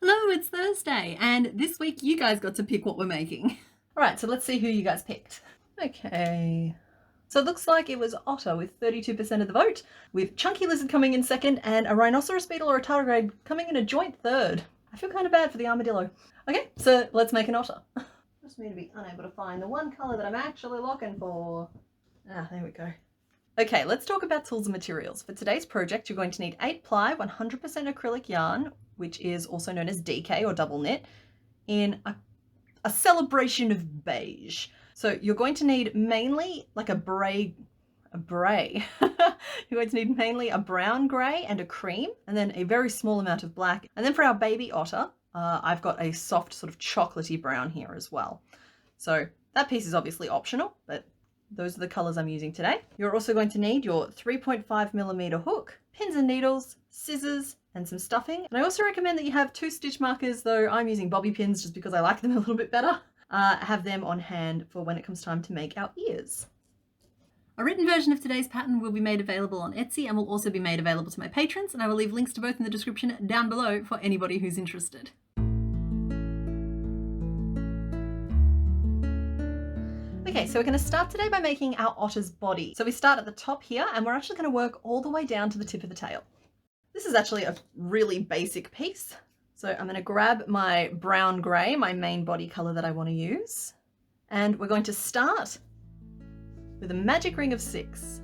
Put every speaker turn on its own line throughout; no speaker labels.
Hello, it's Thursday, and this week you guys got to pick what we're making. All right, so let's see who you guys picked. Okay, so it looks like it was Otter with 32% of the vote, with Chunky Lizard coming in second and a Rhinoceros Beetle or a Tardigrade coming in a joint third. I feel kind of bad for the Armadillo. Okay, so let's make an Otter. Just me to be unable to find the one colour that I'm actually looking for. Ah, there we go. Okay, let's talk about tools and materials. For today's project, you're going to need 8 ply, 100% acrylic yarn, which is also known as DK or double knit, in a celebration of beige. So you're going to need mainly like a bray. You're going to need mainly a brown grey and a cream, and then a very small amount of black. And then for our baby otter, I've got a soft sort of chocolatey brown here as well. So that piece is obviously optional, but those are the colours I'm using today. You're also going to need your 3.5mm hook, pins and needles, scissors, and some stuffing. And I also recommend that you have 2 stitch markers, though I'm using bobby pins just because I like them a little bit better. Have them on hand for when it comes time to make our ears. A written version of today's pattern will be made available on Etsy and will also be made available to my patrons, and I will leave links to both in the description down below for anybody who's interested. Okay, so we're going to start today by making our otter's body. So we start at the top here, and we're actually going to work all the way down to the tip of the tail. This is actually a really basic piece. So I'm going to grab my brown grey, my main body colour that I want to use. And we're going to start with a magic ring of 6.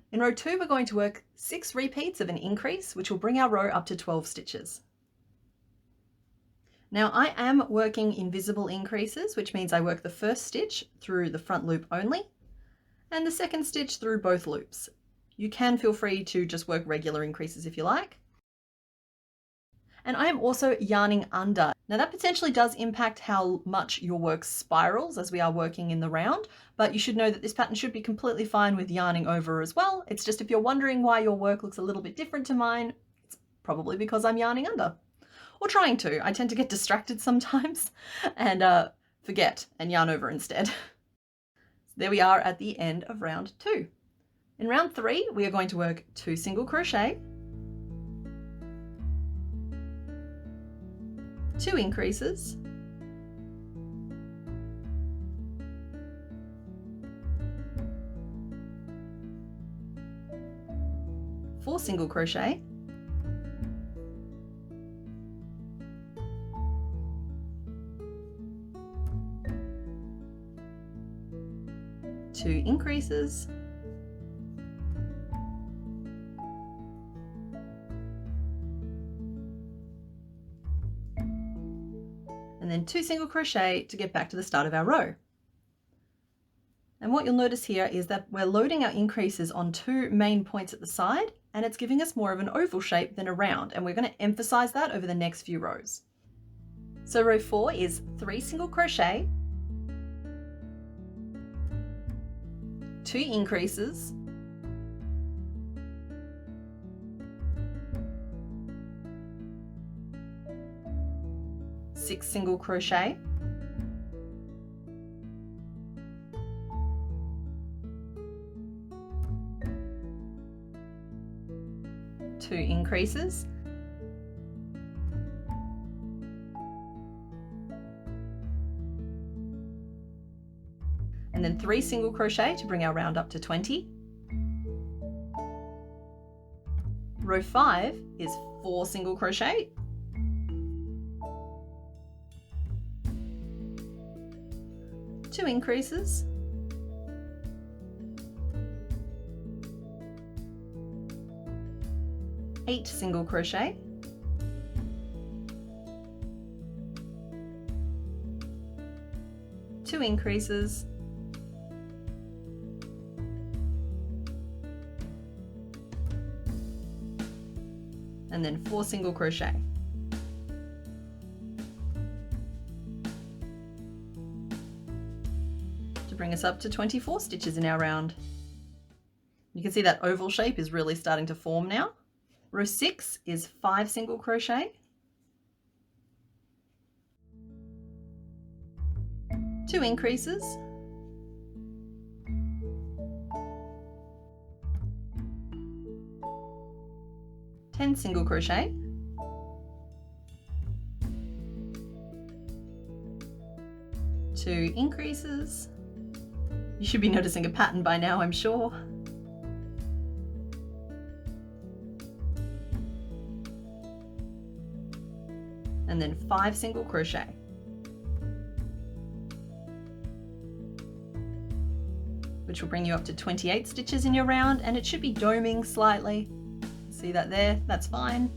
In row 2, we're going to work 6 repeats of an increase, which will bring our row up to 12 stitches. Now I am working invisible increases, which means I work the first stitch through the front loop only, and the second stitch through both loops. You can feel free to just work regular increases if you like. And I am also yarning under. Now that potentially does impact how much your work spirals as we are working in the round, but you should know that this pattern should be completely fine with yarning over as well. It's just if you're wondering why your work looks a little bit different to mine, it's probably because I'm yarning under. Or trying to. I tend to get distracted sometimes and forget and yarn over instead. So there we are at the end of round 2. In round 3, we are going to work 2 single crochet, 2 increases, 4 single crochet, 2 increases, and then 2 single crochet to get back to the start of our row. And what you'll notice here is that we're loading our increases on 2 main points at the side, and it's giving us more of an oval shape than a round, and we're going to emphasize that over the next few rows. So row 4 is 3 single crochet, 2 increases, 6 single crochet, 2 increases, and then 3 single crochet to bring our round up to 20. Row 5 is 4 single crochet, 2 increases, 8 single crochet, 2 increases, and then 4 single crochet. To bring us up to 24 stitches in our round. You can see that oval shape is really starting to form now. Row 6 is 5 single crochet, 2 increases, 10 single crochet, 2 increases. You should be noticing a pattern by now, I'm sure. And then 5 single crochet. Which will bring you up to 28 stitches in your round, and it should be doming slightly. See that there? That's fine.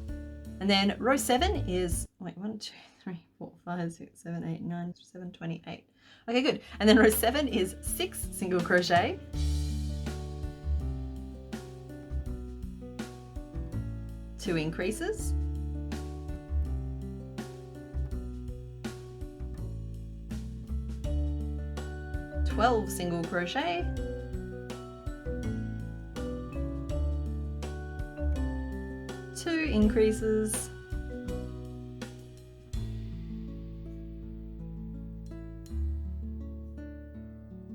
And then row 7 is, wait, 1, 2, 3, 4, 5, 6, 7, 8, 9, 7, 28. Okay, good. And then row 7 is 6 single crochet, 2 increases, 12 single crochet, 2 increases,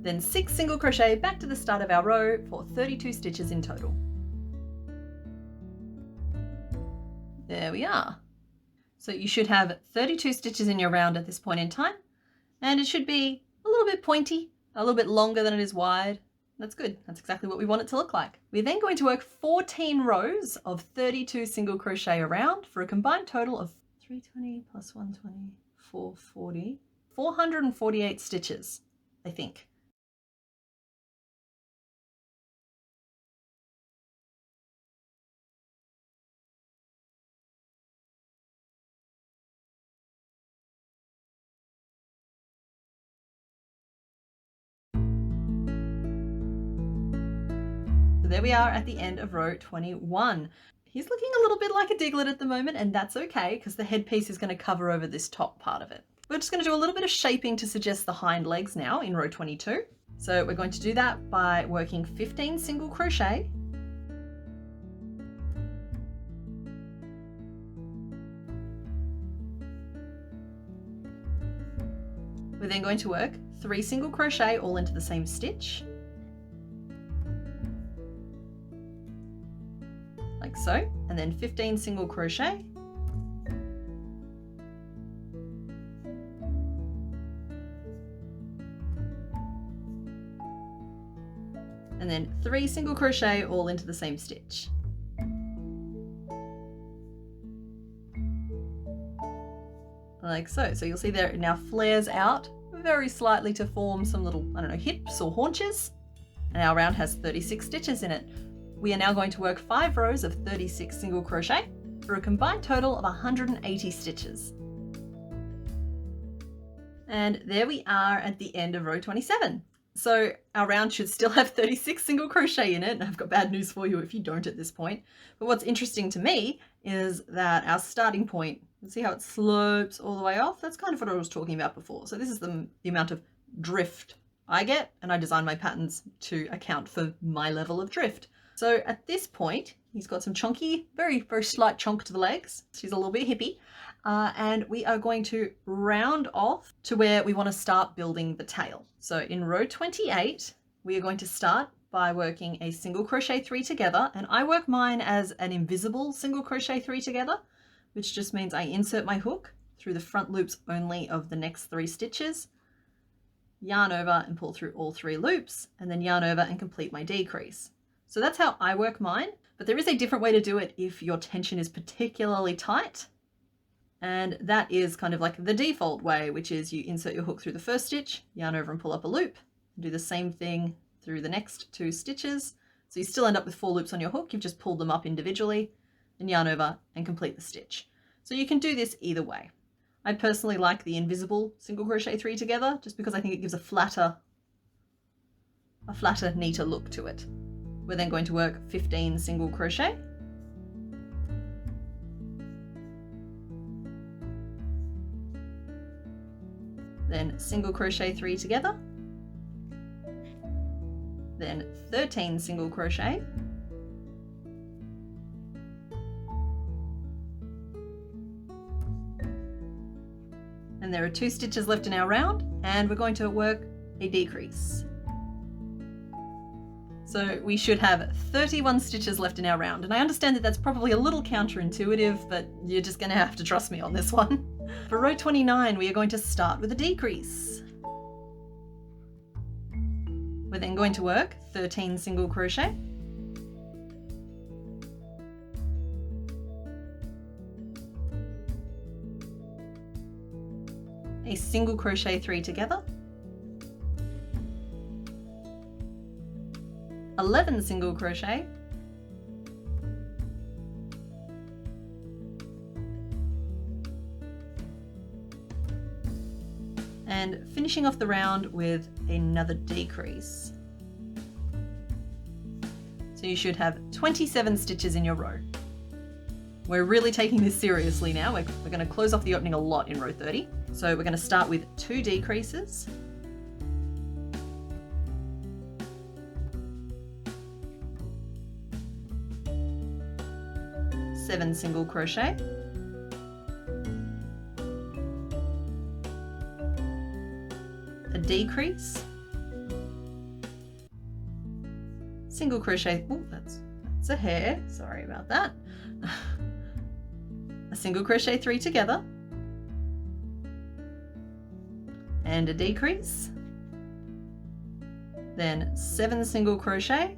then 6 single crochet back to the start of our row for 32 stitches in total. There we are. So you should have 32 stitches in your round at this point in time, and it should be a little bit pointy, a little bit longer than it is wide. That's good. That's exactly what we want it to look like. We're then going to work 14 rows of 32 single crochet around for a combined total of 320 plus 120, 440, 448 stitches, I think. So there we are at the end of row 21. He's looking a little bit like a diglet at the moment, and that's okay because the headpiece is going to cover over this top part of it. We're just going to do a little bit of shaping to suggest the hind legs now in row 22. So we're going to do that by working 15 single crochet, we're then going to work 3 single crochet all into the same stitch, like so, and then 15 single crochet, and then 3 single crochet all into the same stitch. Like so. So you'll see there it now flares out very slightly to form some little, I don't know, hips or haunches. And our round has 36 stitches in it. We are now going to work 5 rows of 36 single crochet for a combined total of 180 stitches. And there we are at the end of row 27. So our round should still have 36 single crochet in it, and I've got bad news for you if you don't at this point. But what's interesting to me is that our starting point, see how it slopes all the way off? That's kind of what I was talking about before. So this is the amount of drift I get, and I design my patterns to account for my level of drift. So at this point, he's got some chunky, very, very slight chunk to the legs. She's a little bit hippie. And we are going to round off to where we want to start building the tail. So in row 28, we are going to start by working a single crochet 3 together. And I work mine as an invisible single crochet 3 together, which just means I insert my hook through the front loops only of the next 3 stitches, yarn over and pull through all 3 loops, and then yarn over and complete my decrease. So that's how I work mine, but there is a different way to do it if your tension is particularly tight. And that is kind of like the default way, which is you insert your hook through the first stitch, yarn over and pull up a loop, and do the same thing through the next 2 stitches. So you still end up with 4 loops on your hook, you've just pulled them up individually, and yarn over and complete the stitch. So you can do this either way. I personally like the invisible single crochet 3 together, just because I think it gives a flatter, neater look to it. We're then going to work 15 single crochet, then single crochet 3 together, then 13 single crochet, and there are 2 stitches left in our round, and we're going to work a decrease. So we should have 31 stitches left in our round, and I understand that that's probably a little counterintuitive, but you're just going to have to trust me on this one. For row 29, we are going to start with a decrease. We're then going to work 13 single crochet, a single crochet 3 together, 11 single crochet, and finishing off the round with another decrease. So you should have 27 stitches in your row. We're really taking this seriously now. We're going to close off the opening a lot in row 30. So we're going to start with 2 decreases, seven single crochet, a decrease, single crochet, oh that's a hair, sorry about that, a single crochet 3 together, and a decrease, then 7 single crochet,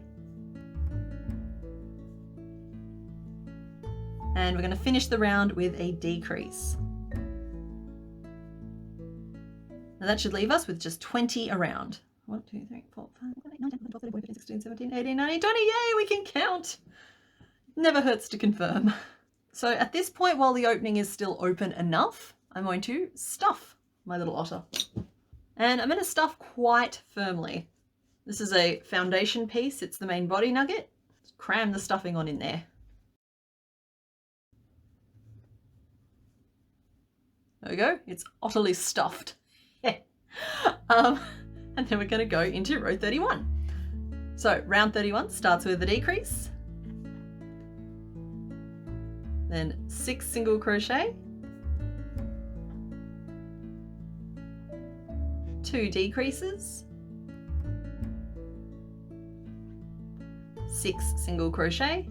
and we're going to finish the round with a decrease. Now that should leave us with just 20 around. 1, 2, 3, 4, 5, 6, 7, 8, 9, 10, 11, 12, 13, 14, 15, 16, 17, 18, 19, 20, yay, we can count! Never hurts to confirm. So at this point, while the opening is still open enough, I'm going to stuff my little otter. And I'm going to stuff quite firmly. This is a foundation piece, it's the main body nugget. Just cram the stuffing on in there. There we go, it's utterly stuffed. And then we're going to go into row 31. So round 31 starts with a decrease, then 6 single crochet, 2 decreases, 6 single crochet,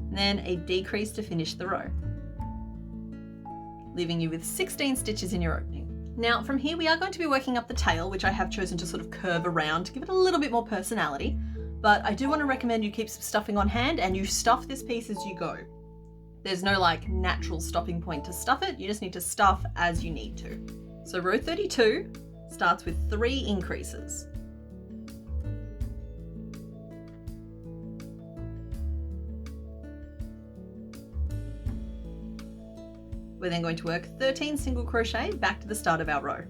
and then a decrease to finish the row, leaving you with 16 stitches in your opening. Now from here we are going to be working up the tail, which I have chosen to sort of curve around to give it a little bit more personality, but I do want to recommend you keep some stuffing on hand and you stuff this piece as you go. There's no like natural stopping point to stuff it, you just need to stuff as you need to. So row 32 starts with 3 increases. We're then going to work 13 single crochet back to the start of our row.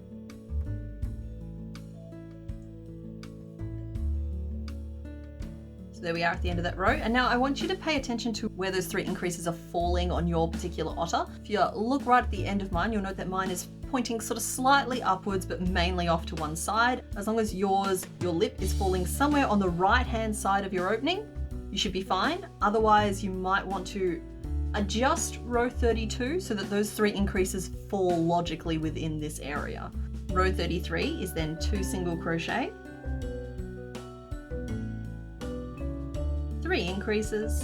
So there we are at the end of that row. And now I want you to pay attention to where those 3 increases are falling on your particular otter. If you look right at the end of mine, you'll note that mine is pointing sort of slightly upwards, but mainly off to one side. As long as your lip is falling somewhere on the right-hand side of your opening, you should be fine. Otherwise, you might want to adjust row 32 so that those 3 increases fall logically within this area. Row 33 is then 2 single crochet, 3 increases,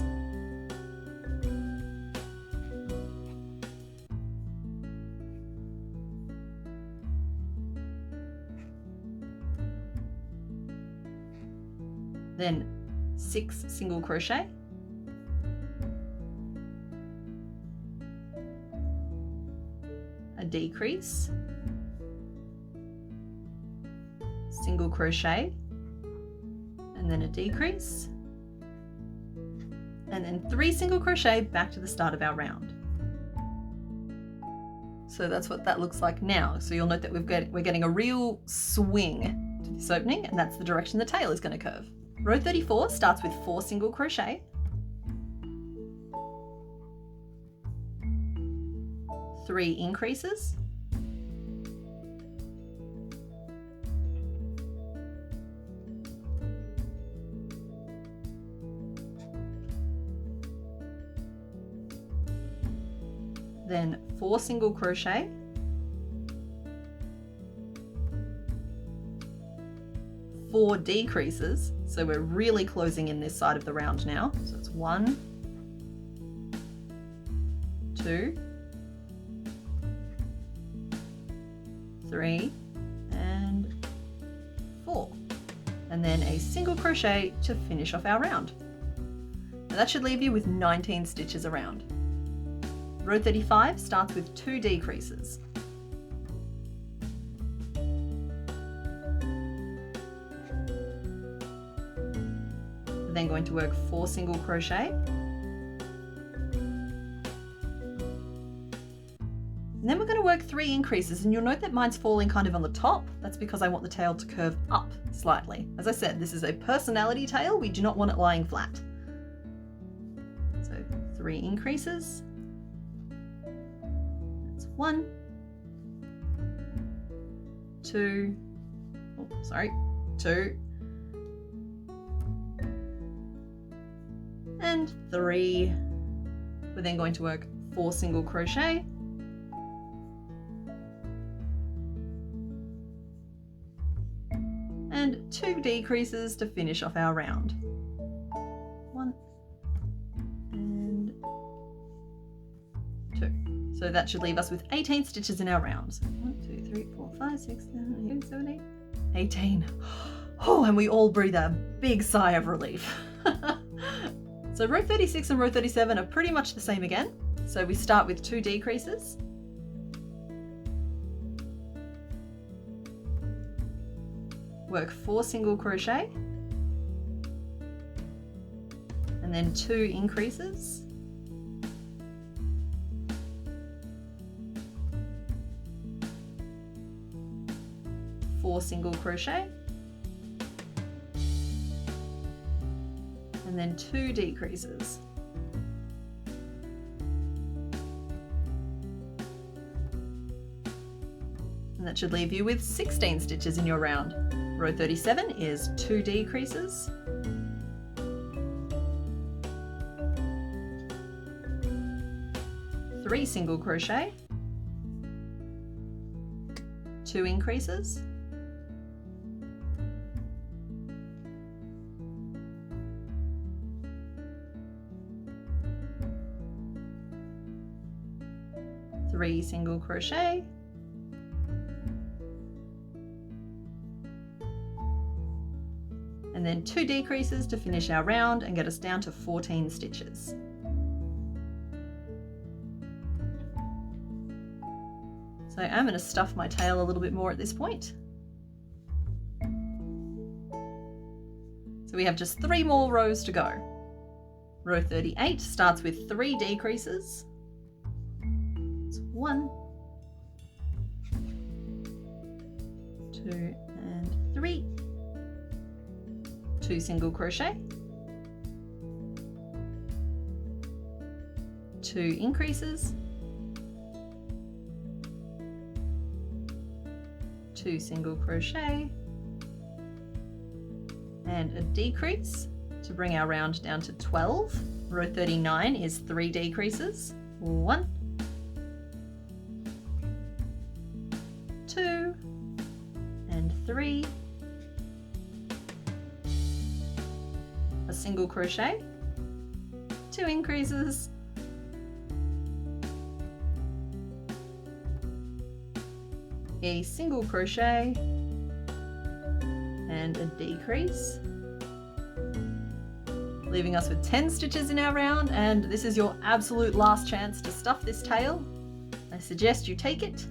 then 6 single crochet, a decrease, single crochet, and then a decrease, and then 3 single crochet back to the start of our round. So that's what that looks like now. So you'll note that we're getting a real swing to this opening, and that's the direction the tail is going to curve. Row 34 starts with 4 single crochet, 3 increases, then 4 single crochet, four decreases, so we're really closing in this side of the round now. So it's 1, 2, 3, and 4, and then a single crochet to finish off our round. Now that should leave you with 19 stitches around. Row 35 starts with 2 decreases. We're then going to work 4 single crochet, and then we're going to work 3 increases, and you'll note that mine's falling kind of on the top. That's because I want the tail to curve up slightly. As I said, this is a personality tail. We do not want it lying flat. So 3 increases. That's 1, 2, 2, and 3. We're then going to work 4 single crochet, and 2 decreases to finish off our round. 1 and 2. So that should leave us with 18 stitches in our round. So 1, 2, 3, 4, 5, 6, 7, 8, 7, 8. 18. Oh, and we all breathe a big sigh of relief. So row 36 and row 37 are pretty much the same again. So we start with 2 decreases. Work 4 single crochet, and then 2 increases, four single crochet, and then 2 decreases. And that should leave you with 16 stitches in your round. Row 37 is 2 decreases, three single crochet, 2 increases, three single crochet, and then 2 decreases to finish our round and get us down to 14 stitches. So I'm going to stuff my tail a little bit more at this point. So we have just 3 more rows to go. Row 38 starts with 3 decreases. It's 1, 2, and 3. 2 single crochet, 2 increases, 2 single crochet, and a decrease to bring our round down to 12. Row 39 is 3 decreases, 1, 2, and 3. A single crochet, 2 increases, a single crochet, and a decrease, leaving us with 10 stitches in our round. And this is your absolute last chance to stuff this tail. I suggest you take it.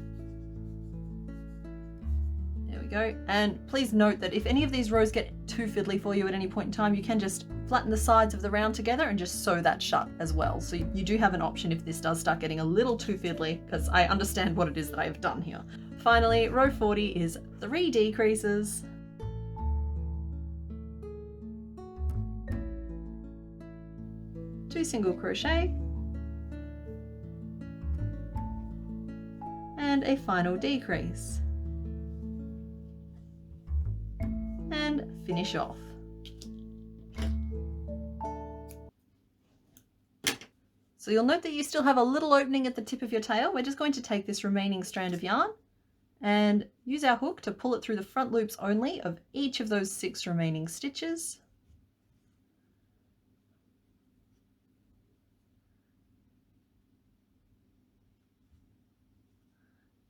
There we go. And please note that if any of these rows get too fiddly for you at any point in time, you can just flatten the sides of the round together and just sew that shut as well. So you do have an option if this does start getting a little too fiddly, because I understand what it is that I have done here. Finally, row 40 is 3 decreases, two single crochet, and a final decrease, and finish off. So you'll note that you still have a little opening at the tip of your tail. We're just going to take this remaining strand of yarn and use our hook to pull it through the front loops only of each of those 6 remaining stitches.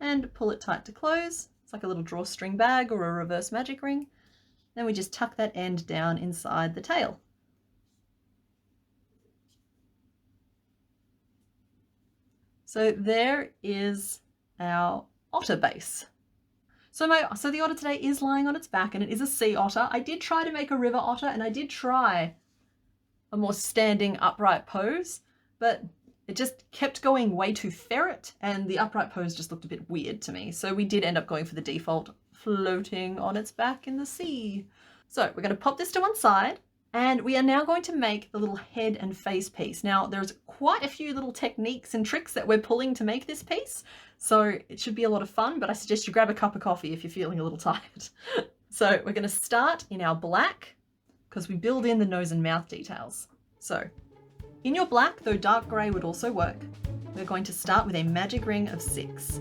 And pull it tight to close. It's like a little drawstring bag or a reverse magic ring. Then we just tuck that end down inside the tail. So there is our otter base. So the otter today is lying on its back, and it is a sea otter. I did try to make a river otter, and I did try a more standing upright pose, but it just kept going way too ferret, and the upright pose just looked a bit weird to me. So we did end up going for the default, floating on its back in the sea. So we're going to pop this to one side, and we are now going to make the little head and face piece. Now there's quite a few little techniques and tricks that we're pulling to make this piece, so it should be a lot of fun, but I suggest you grab a cup of coffee if you're feeling a little tired. So we're going to start in our black, because we build in the nose and mouth details. So in your black, though dark grey would also work, we're going to start with a magic ring of 6.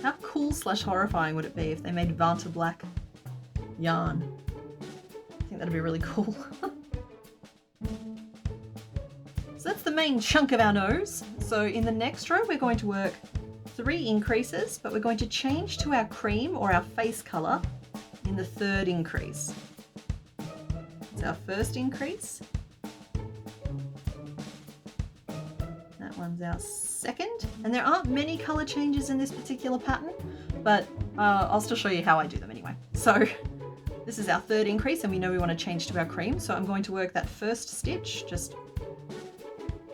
How cool / horrifying would it be if they made Vanta black yarn? I think that'd be really cool. So that's the main chunk of our nose. So in the next row, we're going to work 3 increases, but we're going to change to our cream or our face colour in the 3rd increase. It's our first increase. That one's our second. And there aren't many colour changes in this particular pattern, but I'll still show you how I do them anyway. So this is our 3rd increase, and we know we want to change to our cream. So I'm going to work that first stitch just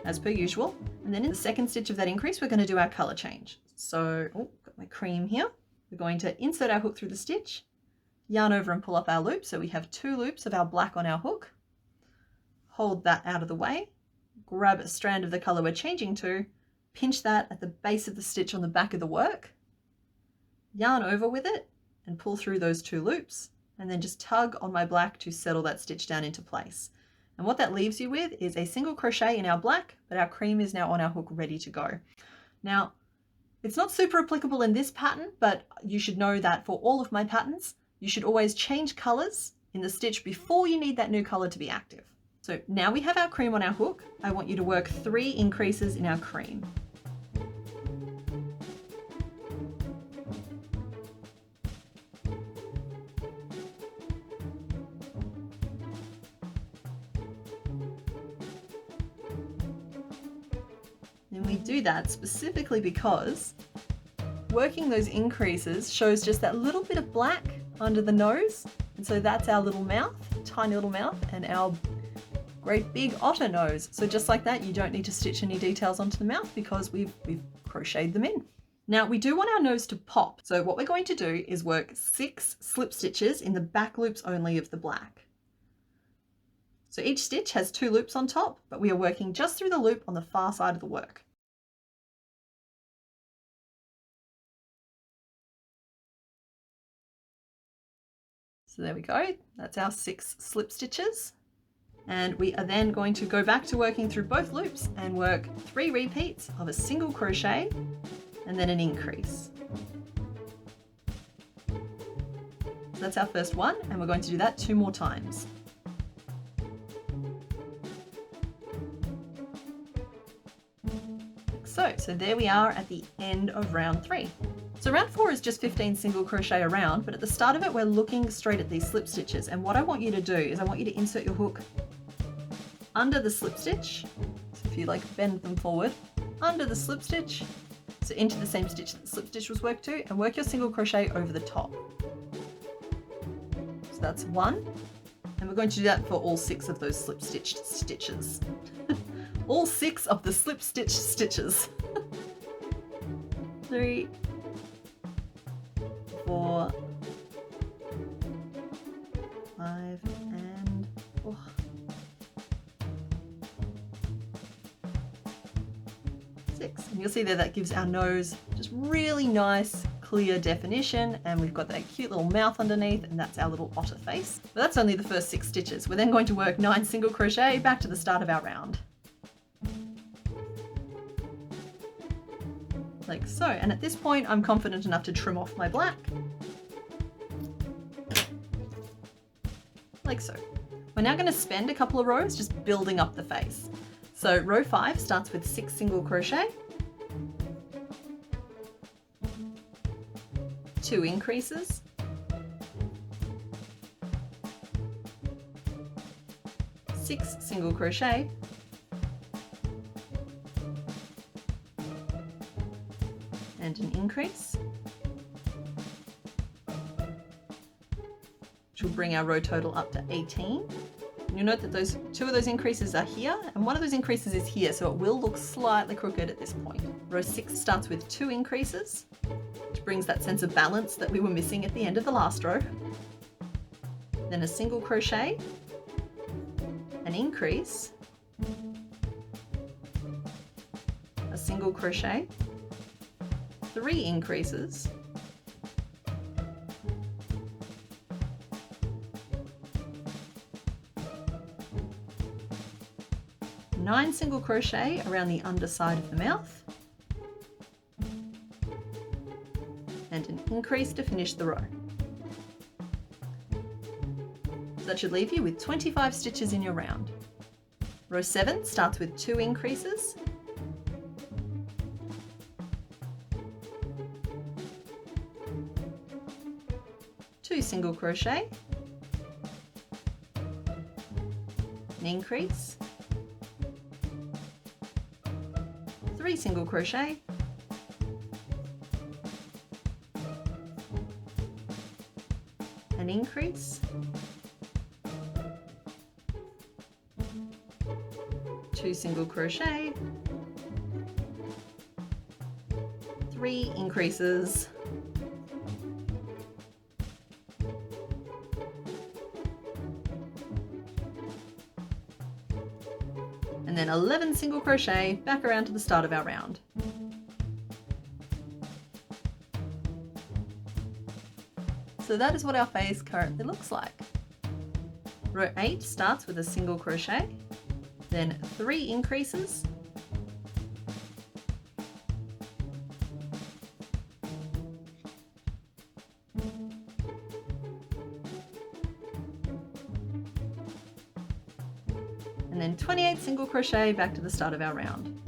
as per usual. And then in the 2nd stitch of that increase, we're going to do our colour change. So, got my cream here. We're going to insert our hook through the stitch, yarn over and pull up our loop. So we have 2 loops of our black on our hook. Hold that out of the way, grab a strand of the colour we're changing to, pinch that at the base of the stitch on the back of the work, yarn over with it and pull through those 2 loops, and then just tug on my black to settle that stitch down into place. And what that leaves you with is a single crochet in our black, but our cream is now on our hook ready to go. Now, it's not super applicable in this pattern, but you should know that for all of my patterns, you should always change colours in the stitch before you need that new colour to be active. So now we have our cream on our hook. I want you to work 3 increases in our cream. And we do that specifically because working those increases shows just that little bit of black under the nose. And so that's our little mouth, tiny little mouth, and our great big otter nose. So just like that, you don't need to stitch any details onto the mouth because we've crocheted them in. Now we do want our nose to pop. So what we're going to do is work 6 slip stitches in the back loops only of the black. So each stitch has 2 loops on top, but we are working just through the loop on the far side of the work. So there we go, that's our 6 slip stitches. And we are then going to go back to working through both loops and work 3 repeats of a single crochet and then an increase. So that's our first one, and we're going to do that 2 more times. Like so there we are at the end of round 3. So round 4 is just 15 single crochet around, but at the start of it, we're looking straight at these slip stitches. And what I want you to do is I want you to insert your hook under the slip stitch. So if you like bend them forward, under the slip stitch, so into the same stitch that the slip stitch was worked to, and work your single crochet over the top. So that's 1. And we're going to do that for all 6 of those slip stitched stitches. All 6 of the slip stitch stitches. 3, 4, 5, and 4. 6. And you'll see there that gives our nose just really nice, clear definition, and we've got that cute little mouth underneath, and that's our little otter face. But that's only the first 6 stitches. We're then going to work 9 single crochet back to the start of our round. Like so, and at this point I'm confident enough to trim off my black. Like so. We're now going to spend a couple of rows just building up the face. So row 5 starts with 6 single crochet, 2 increases, 6 single crochet, and an increase, which will bring our row total up to 18. And you'll note that those 2 of those increases are here, and one of those increases is here, so it will look slightly crooked at this point. Row 6 starts with 2 increases, which brings that sense of balance that we were missing at the end of the last row. Then a single crochet, an increase, a single crochet, 3 increases, nine single crochet around the underside of the mouth, and an increase to finish the row. So that should leave you with 25 stitches in your round. Row 7 starts with 2 increases, two single crochet, an increase, 3 single crochet, an increase, 2 single crochet, 3 increases, and then 11 single crochet back around to the start of our round. So that is what our face currently looks like. Row 8 starts with a single crochet, then 3 increases, and then 28 single crochet back to the start of our round.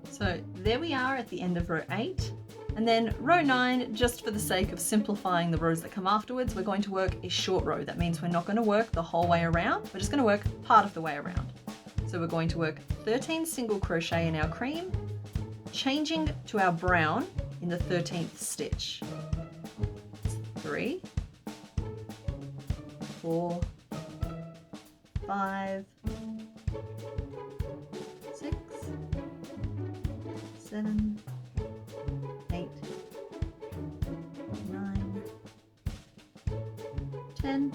So there we are at the end of row 8. And then row 9, just for the sake of simplifying the rows that come afterwards, we're going to work a short row. That means we're not going to work the whole way around, we're just going to work part of the way around. So we're going to work 13 single crochet in our cream, changing to our brown in the 13th stitch. 3, 4, 5, 6, 7, 8, 9, 10,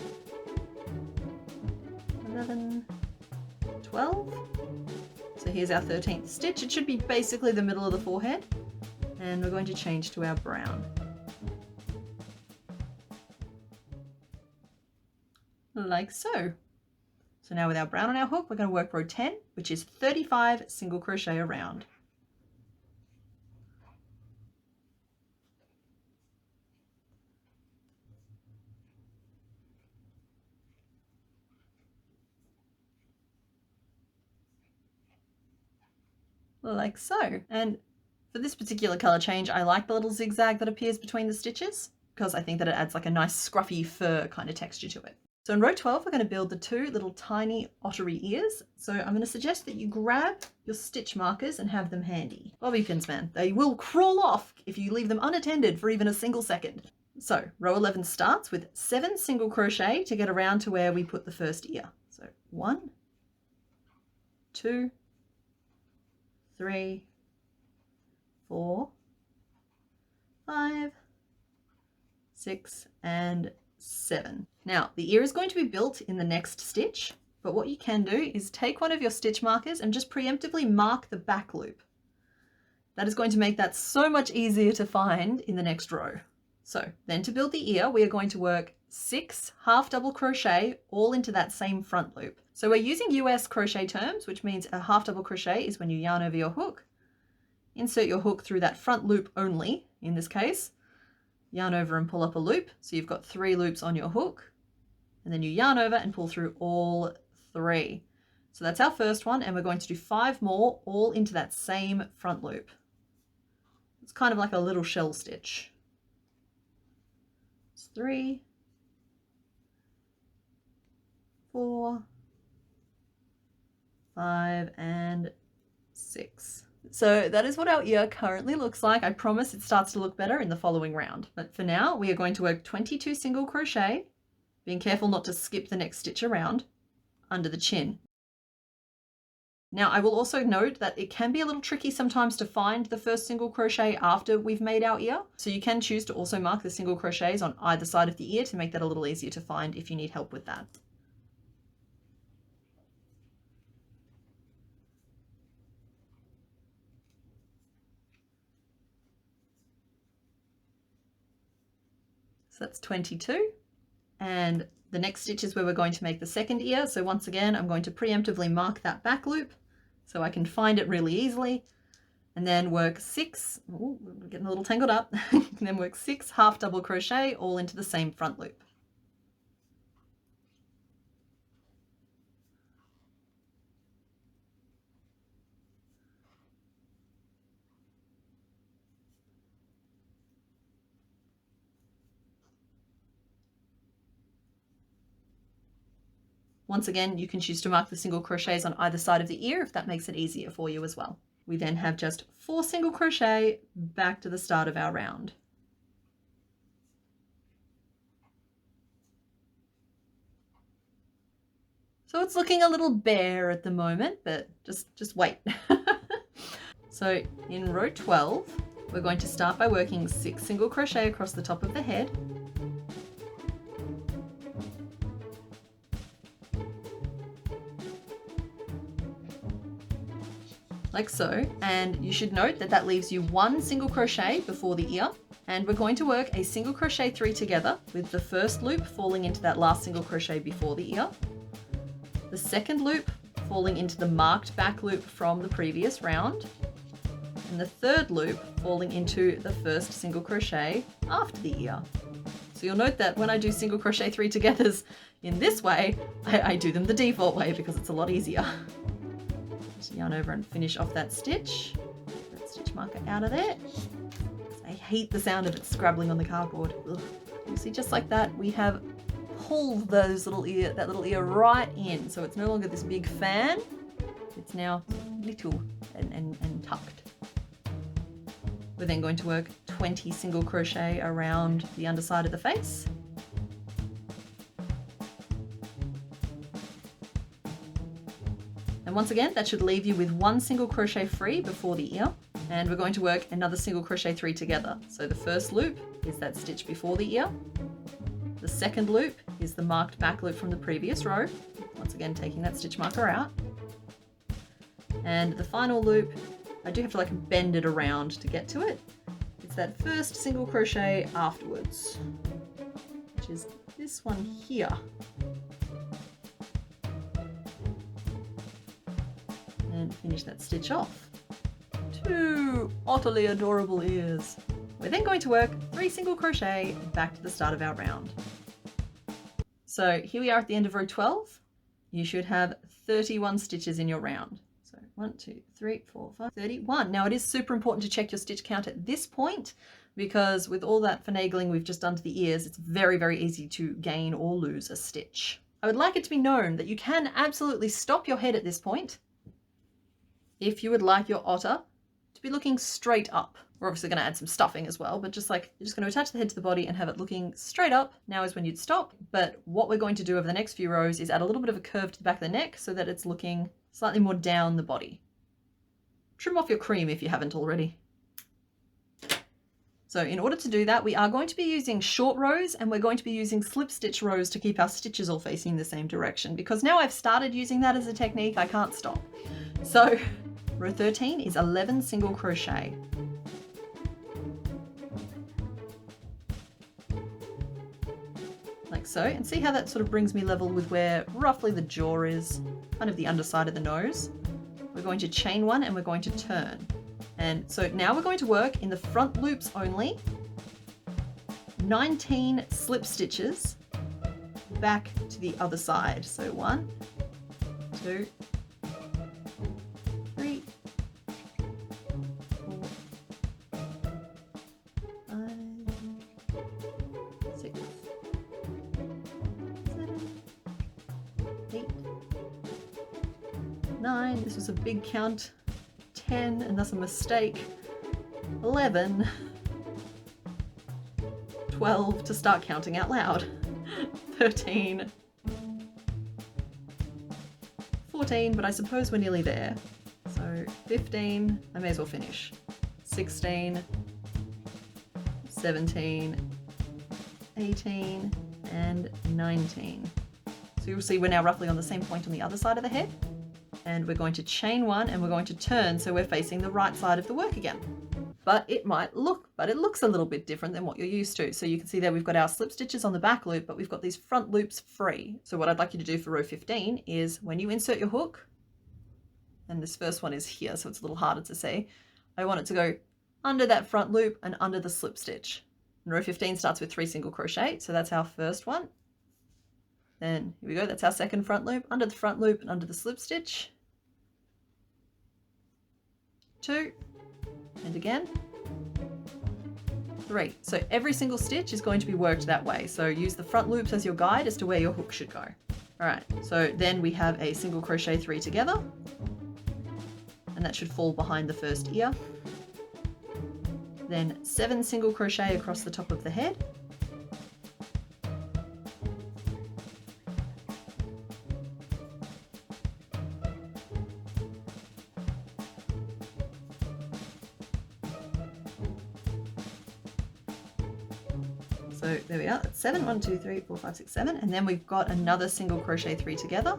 11, 12. So here's our 13th stitch. It should be basically the middle of the forehead. And we're going to change to our brown. Like so. So now with our brown on our hook, we're going to work row 10, which is 35 single crochet around. Like so. And for this particular color change, I like the little zigzag that appears between the stitches because I think that it adds like a nice scruffy fur kind of texture to it. So in row 12, we're going to build the 2 little tiny ottery ears. So I'm going to suggest that you grab your stitch markers and have them handy. Bobby pins, man, they will crawl off if you leave them unattended for even a single second. So row 11 starts with 7 single crochet to get around to where we put the first ear. So 1, 2, 3, 4, 5, 6, and 7. Now the ear is going to be built in the next stitch, but what you can do is take one of your stitch markers and just preemptively mark the back loop. That is going to make that so much easier to find in the next row. So then to build the ear, we are going to work 6 half double crochet all into that same front loop. So we're using US crochet terms, which means a half double crochet is when you yarn over your hook, insert your hook through that front loop only, in this case, yarn over and pull up a loop. So you've got 3 loops on your hook, and then you yarn over and pull through all 3. So that's our first one, and we're going to do 5 more all into that same front loop. It's kind of like a little shell stitch. It's 3, 4, 5, and 6. So that is what our ear currently looks like. I promise it starts to look better in the following round. But for now, we are going to work 22 single crochet, being careful not to skip the next stitch around, under the chin. Now, I will also note that it can be a little tricky sometimes to find the first single crochet after we've made our ear. So you can choose to also mark the single crochets on either side of the ear to make that a little easier to find if you need help with that. So that's 22. And the next stitch is where we're going to make the second ear. So once again, I'm going to preemptively mark that back loop so I can find it really easily, and then work 6, ooh, we're getting a little tangled up, and then work 6 half double crochet all into the same front loop. Once again, you can choose to mark the single crochets on either side of the ear if that makes it easier for you as well. We then have just 4 single crochet back to the start of our round. So it's looking a little bare at the moment, but just wait. So in row 12, we're going to start by working 6 single crochet across the top of the head. Like so, and you should note that that leaves you 1 single crochet before the ear, and we're going to work a single crochet 3 together with the first loop falling into that last single crochet before the ear, the second loop falling into the marked back loop from the previous round, and the third loop falling into the first single crochet after the ear. So you'll note that when I do single crochet 3 togethers in this way, I do them the default way because it's a lot easier. Just yarn over and finish off that stitch. Get that stitch marker out of there. I hate the sound of it scrabbling on the cardboard. Ugh. You see, just like that, we have pulled that little ear right in. So it's no longer this big fan. It's now little and tucked. We're then going to work 20 single crochet around the underside of the face. And once again, that should leave you with 1 single crochet free before the ear. And we're going to work another single crochet 3 together. So the first loop is that stitch before the ear. The second loop is the marked back loop from the previous row. Once again, taking that stitch marker out. And the final loop, I do have to like bend it around to get to it. It's that first single crochet afterwards, which is this one here. And finish that stitch off. 2 utterly adorable ears. We're then going to work 3 single crochet back to the start of our round. So here we are at the end of row 12. You should have 31 stitches in your round. So 1, 2, 3, 4, 5, 31. Now it is super important to check your stitch count at this point because with all that finagling we've just done to the ears, it's very, very easy to gain or lose a stitch. I would like it to be known that you can absolutely stop your head at this point if you would like your otter to be looking straight up. We're obviously going to add some stuffing as well, but just like you're just going to attach the head to the body and have it looking straight up. Now is when you'd stop. But what we're going to do over the next few rows is add a little bit of a curve to the back of the neck so that it's looking slightly more down the body. Trim off your cream if you haven't already. So in order to do that, we are going to be using short rows and we're going to be using slip stitch rows to keep our stitches all facing the same direction, because now I've started using that as a technique, I can't stop. So row 13 is 11 single crochet. like so, and see how that sort of brings me level with where roughly the jaw is, kind of the underside of the nose. We're going to chain one and we're going to turn. And so now we're going to work in the front loops only, 19 slip stitches back to the other side. So 1, 2, 3, 4, 5, 6, 7, 8, 9. This was a big count. 10, and that's a mistake. 11, 12 to start counting out loud. 13, 14, but I suppose we're nearly there. So 15, I may as well finish. 16, 17, 18, and 19. So you'll see we're now roughly on the same point on the other side of the head. And we're going to chain one and we're going to turn so we're facing the right side of the work again. But it looks a little bit different than what you're used to. So you can see there we've got our slip stitches on the back loop, but we've got these front loops free. So what I'd like you to do for row 15 is when you insert your hook, and this first one is here, so it's a little harder to see, I want it to go under that front loop and under the slip stitch. And row 15 starts with 3 single crochet, so that's our first one. Then here we go, that's our second front loop, under the front loop and under the slip stitch. 2, and again, 3. So every single stitch is going to be worked that way. So use the front loops as your guide as to where your hook should go. All right, so then we have a single crochet 3 together, and that should fall behind the first ear. Then 7 single crochet across the top of the head. So there we are, that's 7, 1, 2, 3, 4, 5, 6, 7, and then we've got another single crochet 3 together.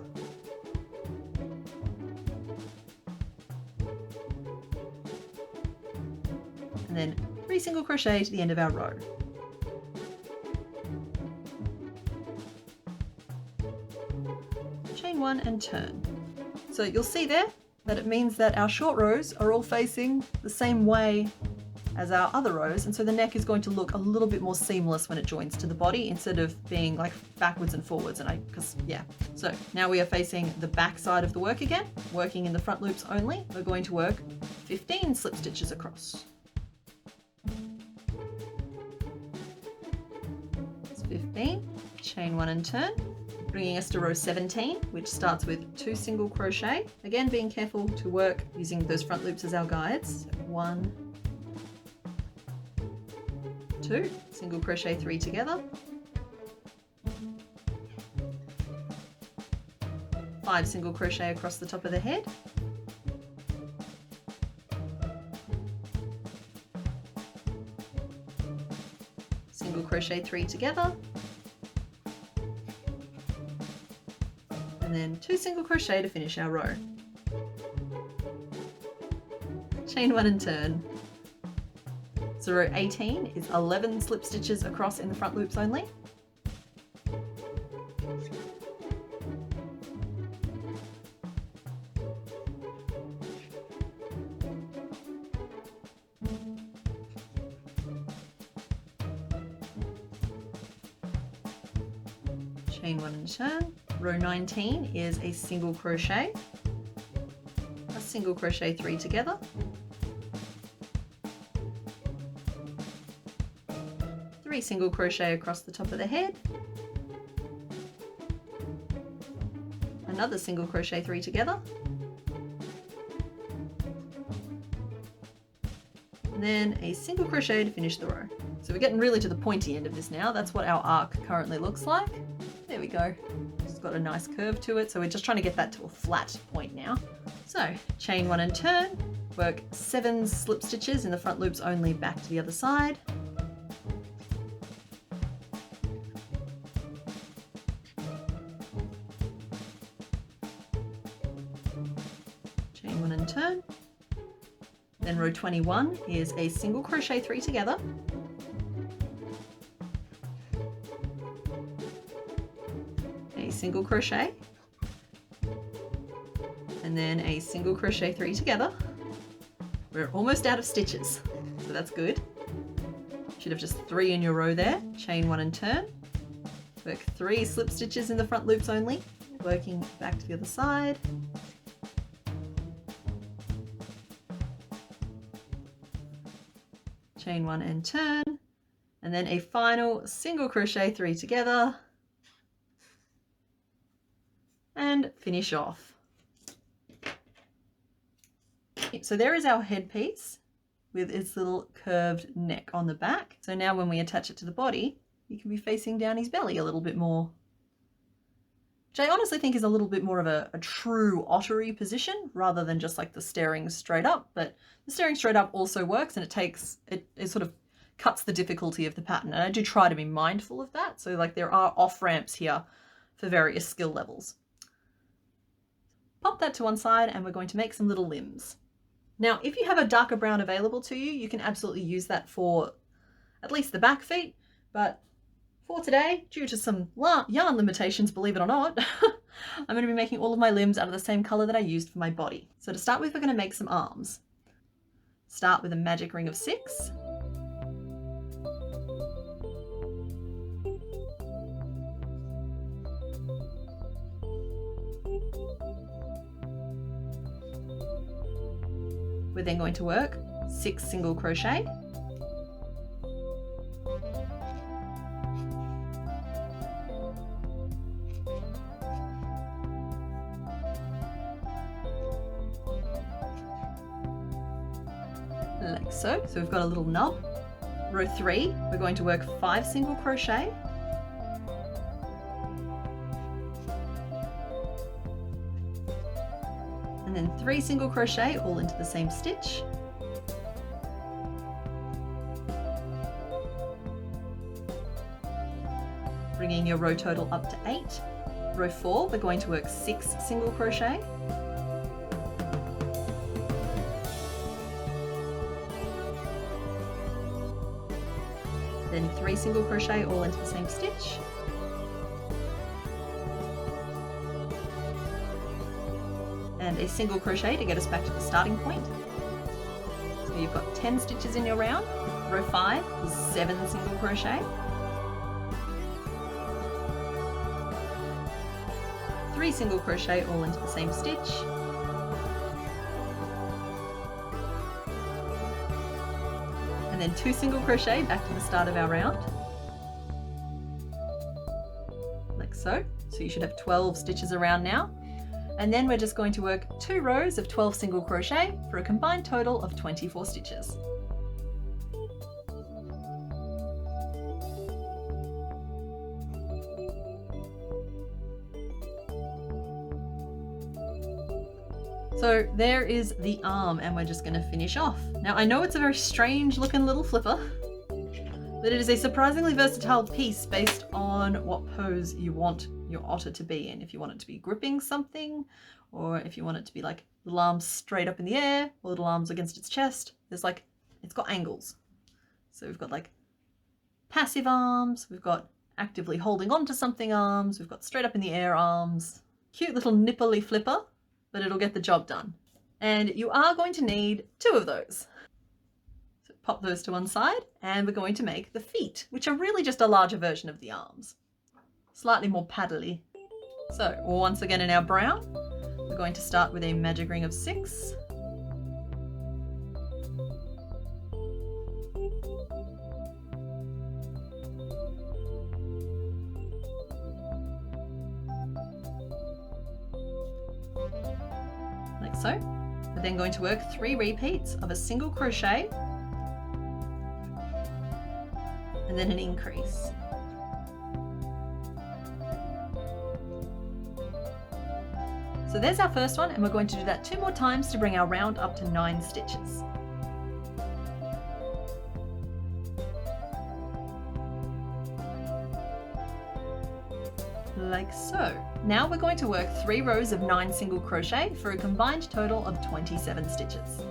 And then 3 single crochet to the end of our row. Chain 1 and turn. So you'll see there that it means that our short rows are all facing the same way as our other rows, and so the neck is going to look a little bit more seamless when it joins to the body instead of being like backwards and forwards. So now we are facing the back side of the work again, working in the front loops only. We're going to work 15 slip stitches across. That's 15, chain 1 and turn, bringing us to row 17, which starts with 2 single crochet. Again, being careful to work using those front loops as our guides. So 1, 2, single crochet 3 together, 5 single crochet across the top of the head, single crochet 3 together, and then 2 single crochet to finish our row. Chain 1 and turn. So row 18 is 11 slip stitches across in the front loops only. Chain 1 and turn. Row 19 is a single crochet, a single crochet 3 together, single crochet across the top of the head, another single crochet 3 together, and then a single crochet to finish the row. So we're getting really to the pointy end of this now. That's what our arc currently looks like. There we go. It's got a nice curve to it, so we're just trying to get that to a flat point now. So chain 1 and turn, work 7 slip stitches in the front loops only back to the other side. And turn. Then row 21 is a single crochet 3 together, single crochet, and then a single crochet 3 together. We're almost out of stitches, so that's good. Should have just 3 in your row there. Chain 1 and turn. Work 3 slip stitches in the front loops only, working back to the other side. Chain 1 and turn, and then a final single crochet 3 together, and finish off. So there is our headpiece with its little curved neck on the back. So now when we attach it to the body, you can be facing down his belly a little bit more, which I honestly think is a little bit more of a true ottery position rather than just like the staring straight up. But the staring straight up also works, and it sort of cuts the difficulty of the pattern. And I do try to be mindful of that. So like there are off ramps here for various skill levels. Pop that to one side, and we're going to make some little limbs. Now, if you have a darker brown available to you, you can absolutely use that for at least the back feet. But for today, due to some yarn limitations, believe it or not, I'm going to be making all of my limbs out of the same color that I used for my body. So to start with, we're going to make some arms. Start with a magic ring of 6. We're then going to work 6 single crochet, like so. So we've got a little nub. Row 3, we're going to work 5 single crochet, and then 3 single crochet all into the same stitch. Bringing your row total up to 8. Row 4, we're going to work 6 single crochet, then 3 single crochet all into the same stitch, and a single crochet to get us back to the starting point. So you've got 10 stitches in your round. Row 5 is 7 single crochet, 3 single crochet all into the same stitch, and then 2 single crochet back to the start of our round, like so. So you should have 12 stitches around now. And then we're just going to work 2 rows of 12 single crochet for a combined total of 24 stitches. So there is the arm, and we're just going to finish off. Now I know it's a very strange looking little flipper, but it is a surprisingly versatile piece based on what pose you want your otter to be in. If you want it to be gripping something, or if you want it to be like little arms straight up in the air, or little arms against its chest, there's like, it's got angles. So we've got like passive arms, we've got actively holding on to something arms, we've got straight up in the air arms. Cute little nipply flipper, but it'll get the job done. And you are going to need 2 of those. So pop those to one side, and we're going to make the feet, which are really just a larger version of the arms. Slightly more paddly. So once again in our brown, we're going to start with a magic ring of 6. Like so. We're then going to work 3 repeats of a single crochet and then an increase. So there's our first one, and we're going to do that 2 more times to bring our round up to 9 stitches. Like so. Now we're going to work 3 rows of 9 single crochet for a combined total of 27 stitches.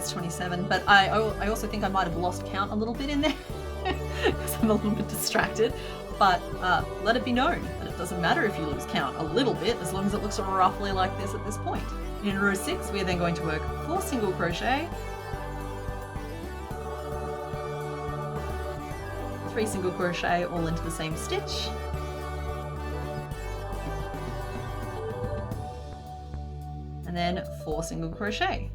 it's 27, but I also think I might have lost count a little bit in there because I'm a little bit distracted. But let it be known that it doesn't matter if you lose count a little bit, as long as it looks roughly like this at this point. In row 6, we are then going to work 4 single crochet, 3 single crochet all into the same stitch, and then 4 single crochet.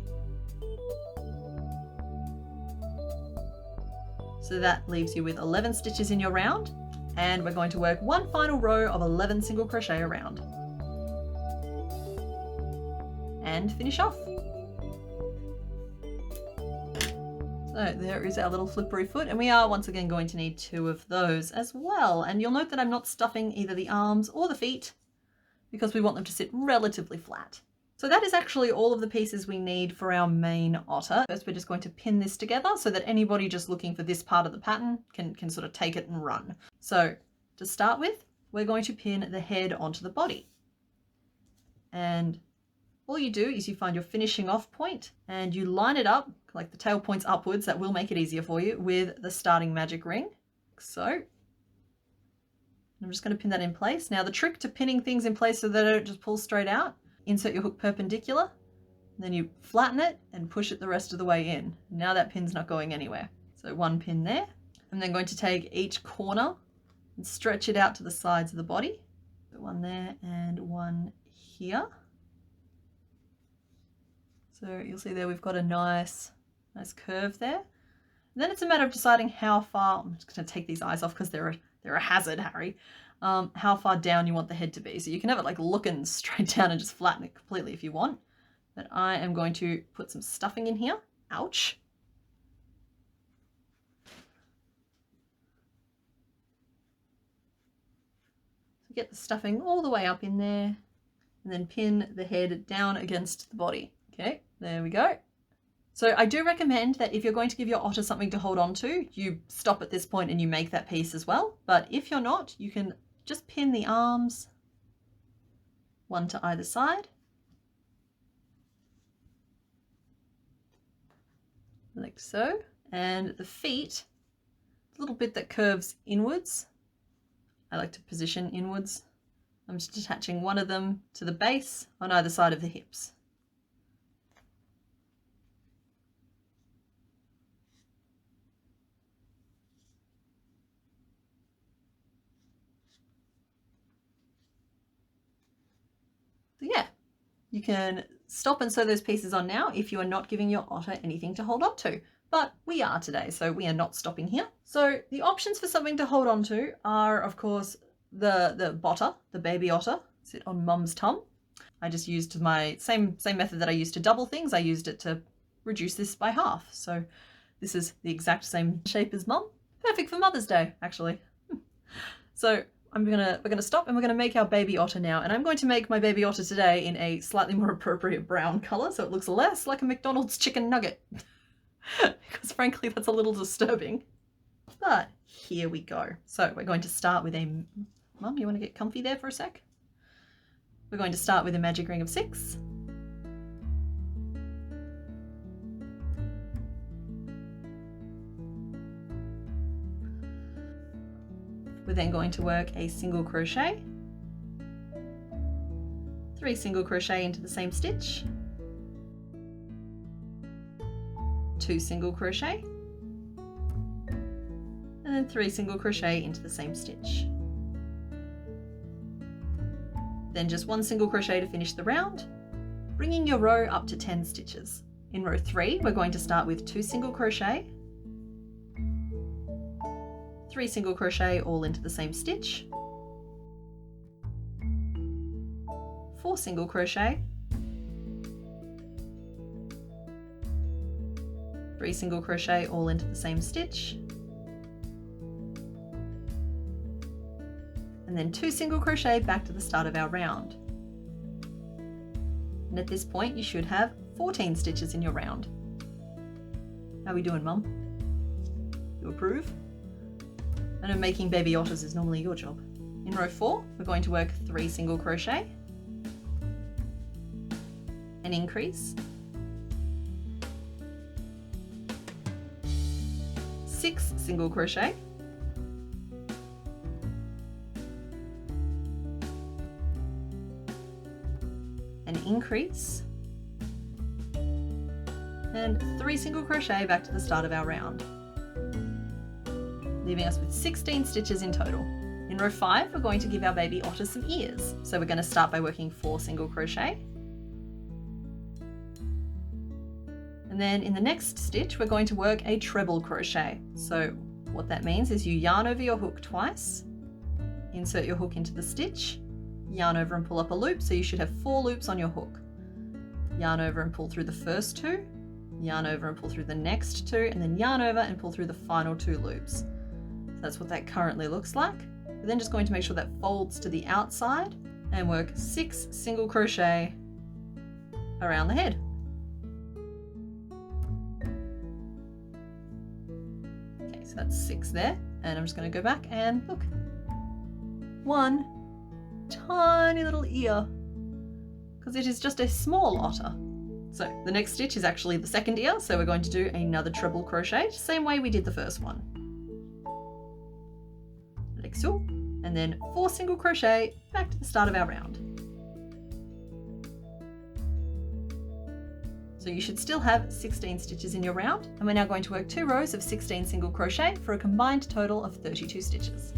So that leaves you with 11 stitches in your round, and we're going to work one final row of 11 single crochet around and finish off. So there is our little flippery foot, and we are once again going to need 2 of those as well. And you'll note that I'm not stuffing either the arms or the feet because we want them to sit relatively flat. So that is actually all of the pieces we need for our main otter. First, we're just going to pin this together so that anybody just looking for this part of the pattern can sort of take it and run. So to start with, we're going to pin the head onto the body. And all you do is you find your finishing off point and you line it up, like the tail points upwards, that will make it easier for you, with the starting magic ring. Like so. I'm just going to pin that in place. Now the trick to pinning things in place so that it don't just pull straight out, insert your hook perpendicular, then you flatten it and push it the rest of the way in. Now that pin's not going anywhere. So 1 pin there. I'm then going to take each corner and stretch it out to the sides of the body. So 1 there and 1 here. So you'll see there we've got a nice curve there. And then it's a matter of deciding how far, I'm just going to take these eyes off because they're a hazard, Harry. How far down you want the head to be. So you can have it like looking straight down and just flatten it completely if you want. But I am going to put some stuffing in here. Ouch. So get the stuffing all the way up in there and then pin the head down against the body. Okay, there we go. So I do recommend that if you're going to give your otter something to hold on to, you stop at this point and you make that piece as well. But if you're not, you can just pin the arms, 1 to either side. Like so. And the feet, the little bit that curves inwards, I like to position inwards. I'm just attaching one of them to the base on either side of the hips. So yeah, you can stop and sew those pieces on now if you are not giving your otter anything to hold on to. But we are today, so we are not stopping here. So the options for something to hold on to are, of course, the botter, the baby otter, sit on mum's tum. I just used my same method that I used to double things. I used it to reduce this by half. So this is the exact same shape as mum. Perfect for Mother's Day, actually. So we're gonna stop and we're gonna make our baby otter now. And I'm going to make my baby otter today in a slightly more appropriate brown color, so it looks less like a McDonald's chicken nugget. Because frankly, that's a little disturbing. But here we go. So we're going to start with a, Mum, you want to get comfy there for a sec? We're going to start with a magic ring of 6. We're then going to work a single crochet, 3 single crochet into the same stitch, 2 single crochet, and then 3 single crochet into the same stitch. Then just 1 single crochet to finish the round, bringing your row up to 10 stitches. In row 3, we're going to start with 2 single crochet, 3 single crochet all into the same stitch, 4 single crochet, 3 single crochet all into the same stitch, and then 2 single crochet back to the start of our round. And at this point you should have 14 stitches in your round. How are we doing, Mum? You approve? I know making baby otters is normally your job. In row 4, we're going to work 3 single crochet, an increase, 6 single crochet, an increase, and 3 single crochet back to the start of our round, leaving us with 16 stitches in total. In row 5, we're going to give our baby Otter some ears. So we're going to start by working 4 single crochet. And then in the next stitch, we're going to work a treble crochet. So what that means is you yarn over your hook twice, insert your hook into the stitch, yarn over and pull up a loop. So you should have 4 loops on your hook. Yarn over and pull through the first 2, yarn over and pull through the next 2, and then yarn over and pull through the final 2 loops. So that's what that currently looks like. We're then just going to make sure that folds to the outside and work 6 single crochet around the head. Okay, so that's 6 there, and I'm just going to go back and look. 1 tiny little ear, because it is just a small otter. So the next stitch is actually the second ear, so we're going to do another treble crochet, same way we did the first one. Like so, and then 4 single crochet back to the start of our round. So you should still have 16 stitches in your round, and we're now going to work 2 rows of 16 single crochet for a combined total of 32 stitches.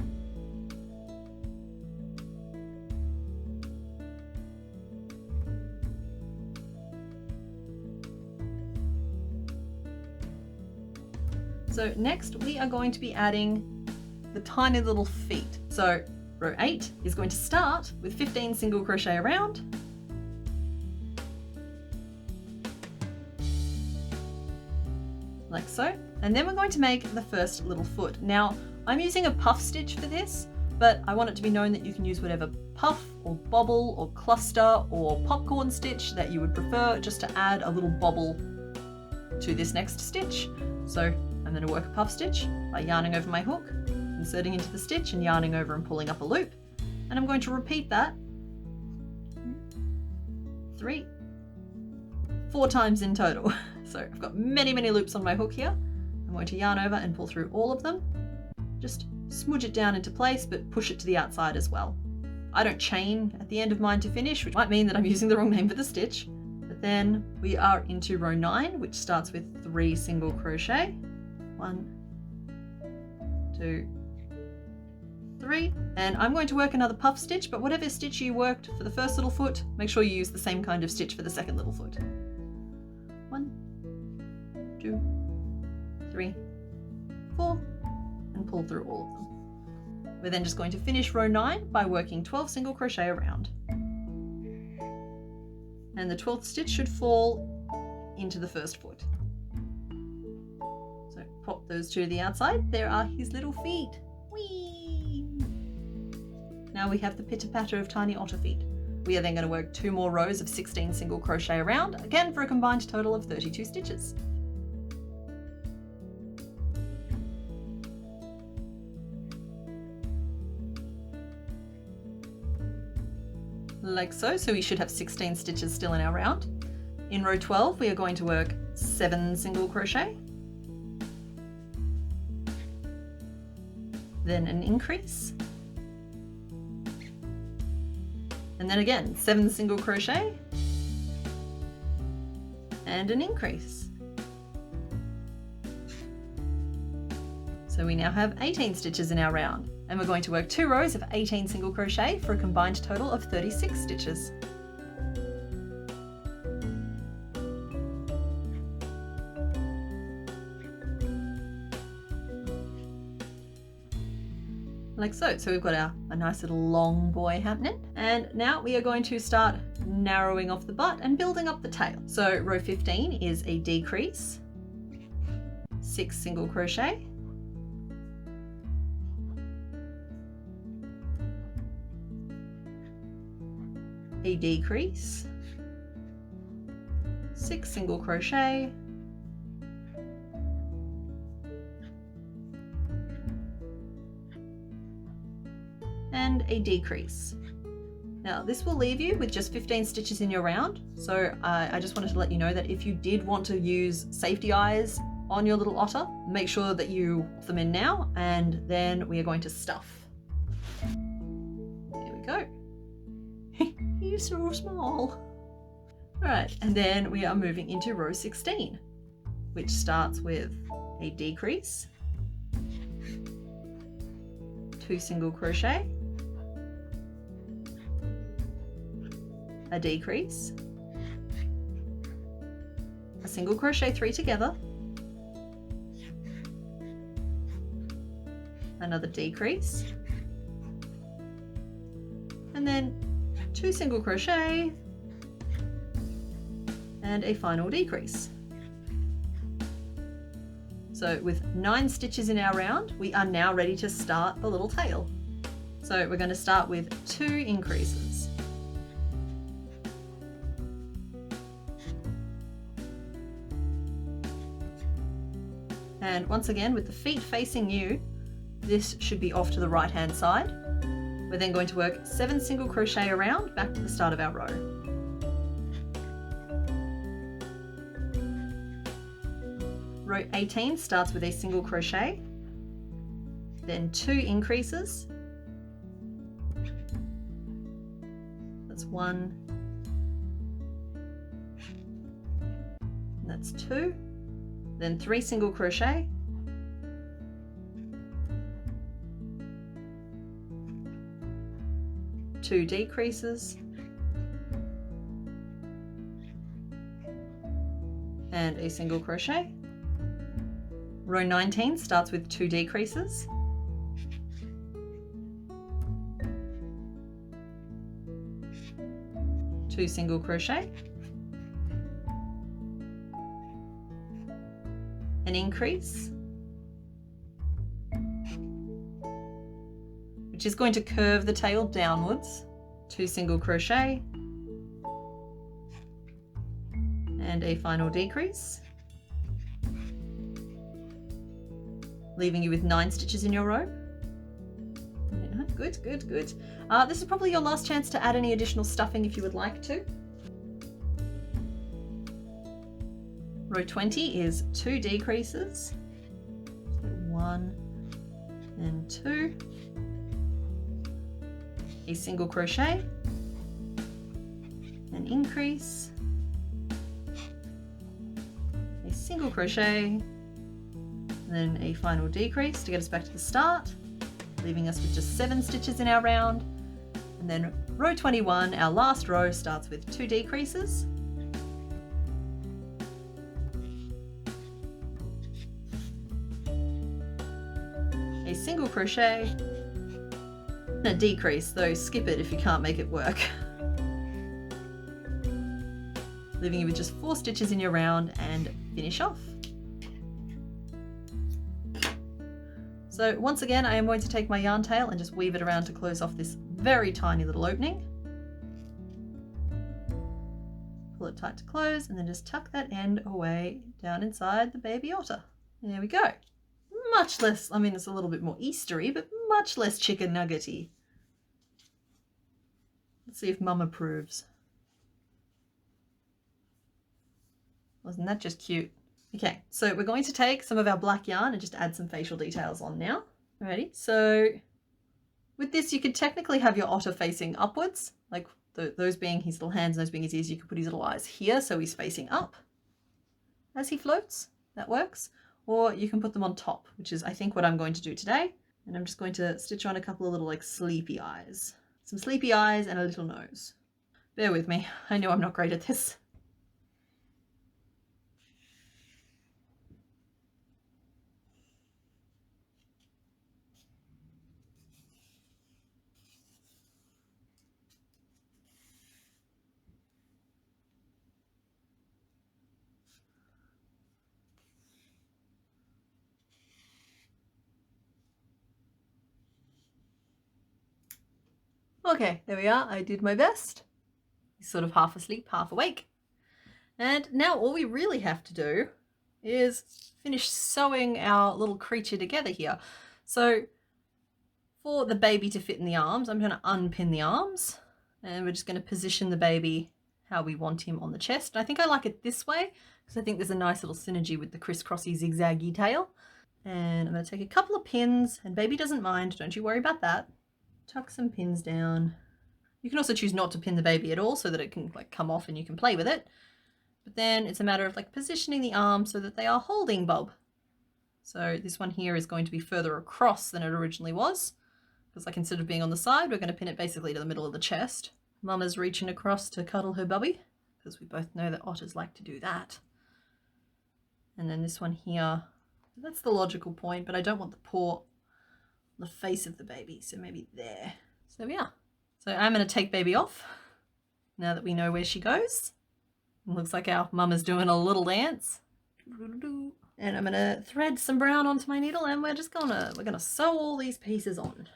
So next we are going to be adding the tiny little feet. So row 8 is going to start with 15 single crochet around, like so, and then we're going to make the first little foot. Now I'm using a puff stitch for this, but I want it to be known that you can use whatever puff or bobble or cluster or popcorn stitch that you would prefer, just to add a little bobble to this next stitch. So I'm going to work a puff stitch by yarning over my hook, inserting into the stitch and yarning over and pulling up a loop. And I'm going to repeat that 4 times in total. So I've got many loops on my hook here. I'm going to yarn over and pull through all of them. Just smudge it down into place, but push it to the outside as well. I don't chain at the end of mine to finish, which might mean that I'm using the wrong name for the stitch. But then we are into row 9, which starts with 3 single crochet. 1, 2, 3, and I'm going to work another puff stitch, but whatever stitch you worked for the first little foot, make sure you use the same kind of stitch for the second little foot. 1, 2, 3, 4, and pull through all of them. We're then just going to finish row 9 by working 12 single crochet around. And the 12th stitch should fall into the first foot. So pop those 2 to the outside. There are his little feet. Whee! Now we have the pitter-patter of tiny otter feet. We are then going to work 2 more rows of 16 single crochet around, again for a combined total of 32 stitches. Like so, so we should have 16 stitches still in our round. In row 12, we are going to work 7 single crochet, then an increase, and then again 7 single crochet and an increase. So we now have 18 stitches in our round, and we're going to work 2 rows of 18 single crochet for a combined total of 36 stitches. Like so. So we've got a nice little long boy happening, and now we are going to start narrowing off the butt and building up the tail. So row 15 is a decrease, 6 single crochet, a decrease, 6 single crochet, and a decrease. Now this will leave you with just 15 stitches in your round, so I just wanted to let you know that if you did want to use safety eyes on your little otter. Make sure that you put them in now, and then we are going to stuff. There we go. He's so small. All right, and then we are moving into row 16, which starts with a decrease, 2 single crochet, a decrease, a single crochet 3 together, another decrease, and then 2 single crochet and a final decrease. So with 9 stitches in our round, we are now ready to start the little tail. So we're going to start with 2 increases. And once again, with the feet facing you, this should be off to the right hand side. We're then going to work 7 single crochet around back to the start of our row. Row 18 starts with a single crochet, then 2 increases. That's 1, and that's 2, then 3 single crochet, two decreases, and a single crochet. Row 19 starts with 2 decreases, two single crochet, an increase, which is going to curve the tail downwards, 2 single crochet, and a final decrease, leaving you with 9 stitches in your row. Good, good, good. This is probably your last chance to add any additional stuffing if you would like to. Row 20 is 2 decreases, so 1 and 2, a single crochet, an increase, a single crochet, and then a final decrease to get us back to the start, leaving us with just 7 stitches in our round. And then row 21, our last row, starts with 2 decreases, a single crochet, and a decrease, though skip it if you can't make it work. Leaving you with just 4 stitches in your round and finish off. So once again, I am going to take my yarn tail and just weave it around to close off this very tiny little opening. Pull it tight to close and then just tuck that end away down inside the baby otter. There we go. Much less, I mean, it's a little bit more Eastery, but much less chicken nuggety. Let's see if Mum approves. Wasn't that just cute? Okay, so we're going to take some of our black yarn and just add some facial details on now. Alrighty, so with this you could technically have your otter facing upwards, like those being his little hands, those being his ears. You could put his little eyes here so he's facing up as he floats. That works. Or you can put them on top, which is I think what I'm going to do today. And I'm just going to stitch on a couple of little like sleepy eyes. Some sleepy eyes and a little nose. Bear with me, I know I'm not great at this. Okay, there we are. I did my best. He's sort of half asleep, half awake. And now all we really have to do is finish sewing our little creature together here. So for the baby to fit in the arms, I'm going to unpin the arms and we're just going to position the baby how we want him on the chest. And I think I like it this way because I think there's a nice little synergy with the crisscrossy zigzaggy tail. And I'm going to take a couple of pins, and baby doesn't mind, don't you worry about that. Tuck some pins down. You can also choose not to pin the baby at all so that it can like come off and you can play with it. But then it's a matter of like positioning the arm so that they are holding Bob. So this one here is going to be further across than it originally was, because like instead of being on the side, we're going to pin it basically to the middle of the chest. Mama's reaching across to cuddle her bubby, because we both know that otters like to do that. And then this one here, that's the logical point, but I don't want the paw on the face of the baby, so maybe there. So there we are. So I'm going to take baby off now that we know where she goes. It looks like our mama's doing a little dance. And I'm going to thread some brown onto my needle, and we're gonna sew all these pieces on.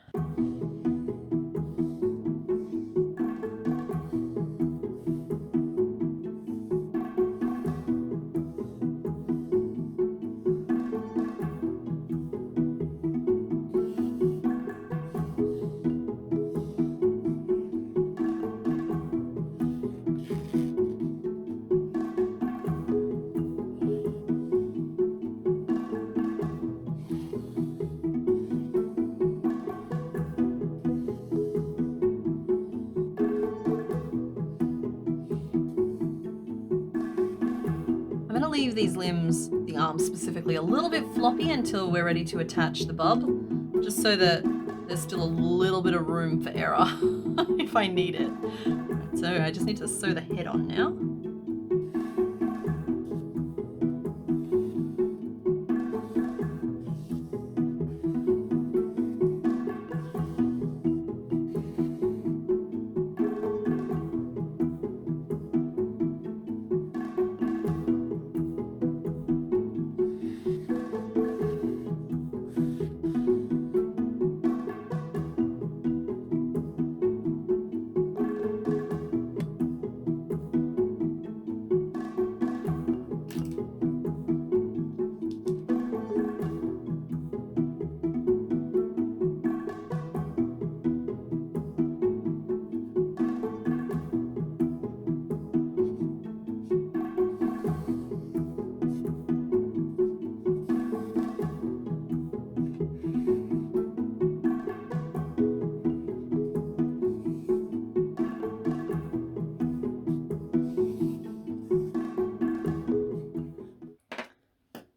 Leave these limbs, the arms specifically, a little bit floppy until we're ready to attach the bub, just so that there's still a little bit of room for error if I need it. So I just need to sew the head on now.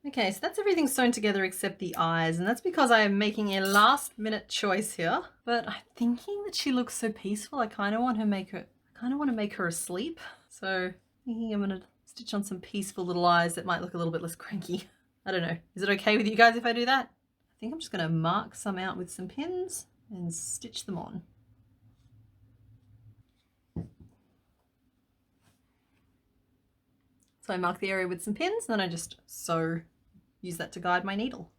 Okay, so that's everything sewn together except the eyes, and that's because I am making a last minute choice here. But I'm thinking that she looks so peaceful, I kind of want to make her asleep. So I'm thinking I'm gonna stitch on some peaceful little eyes that might look a little bit less cranky. I don't know. Is it okay with you guys if I do that? I think I'm just gonna mark some out with some pins and stitch them on. So I mark the area with some pins, and then I just use that to guide my needle.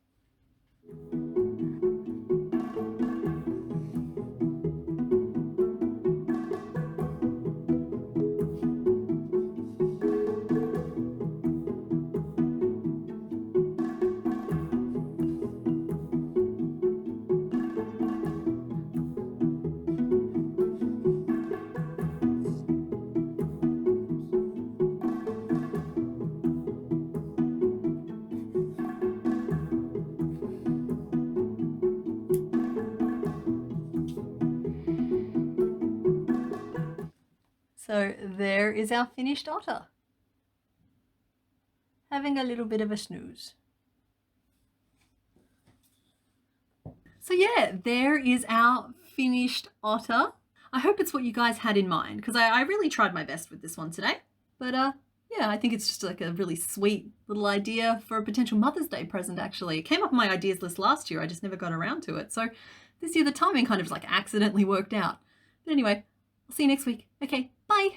So there is our finished otter, having a little bit of a snooze. So yeah, there is our finished otter. I hope it's what you guys had in mind, because I really tried my best with this one today. But yeah, I think it's just like a really sweet little idea for a potential Mother's Day present, actually. It came up on my ideas list last year, I just never got around to it. So this year the timing kind of like accidentally worked out. But anyway, I'll see you next week. Okay, bye.